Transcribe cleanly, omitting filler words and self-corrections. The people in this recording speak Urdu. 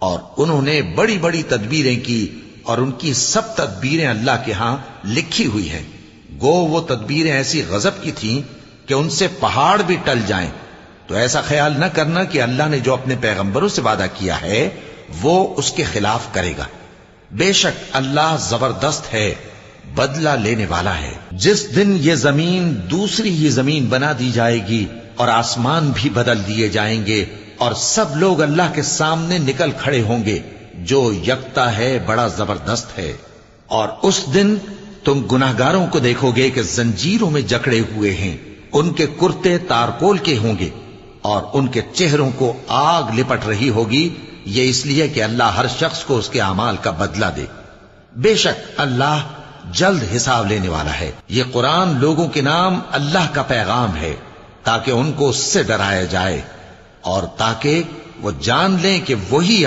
اور انہوں نے بڑی بڑی تدبیریں کی اور ان کی سب تدبیریں اللہ کے ہاں لکھی ہوئی ہیں. گو وہ تدبیریں ایسی غضب کی تھیں کہ ان سے پہاڑ بھی ٹل جائیں. تو ایسا خیال نہ کرنا کہ اللہ نے جو اپنے پیغمبروں سے وعدہ کیا ہے وہ اس کے خلاف کرے گا. بے شک اللہ زبردست ہے، بدلہ لینے والا ہے. جس دن یہ زمین دوسری ہی زمین بنا دی جائے گی اور آسمان بھی بدل دیے جائیں گے اور سب لوگ اللہ کے سامنے نکل کھڑے ہوں گے جو یکتا ہے، بڑا زبردست ہے. اور اس دن تم گناہگاروں کو دیکھو گے کہ زنجیروں میں جکڑے ہوئے ہیں، ان کے کرتے تارکول کے ہوں گے اور ان کے چہروں کو آگ لپٹ رہی ہوگی. یہ اس لیے کہ اللہ ہر شخص کو اس کے اعمال کا بدلہ دے. بے شک اللہ جلد حساب لینے والا ہے. یہ قرآن لوگوں کے نام اللہ کا پیغام ہے تاکہ ان کو اس سے ڈرایا جائے اور تاکہ وہ جان لیں کہ وہی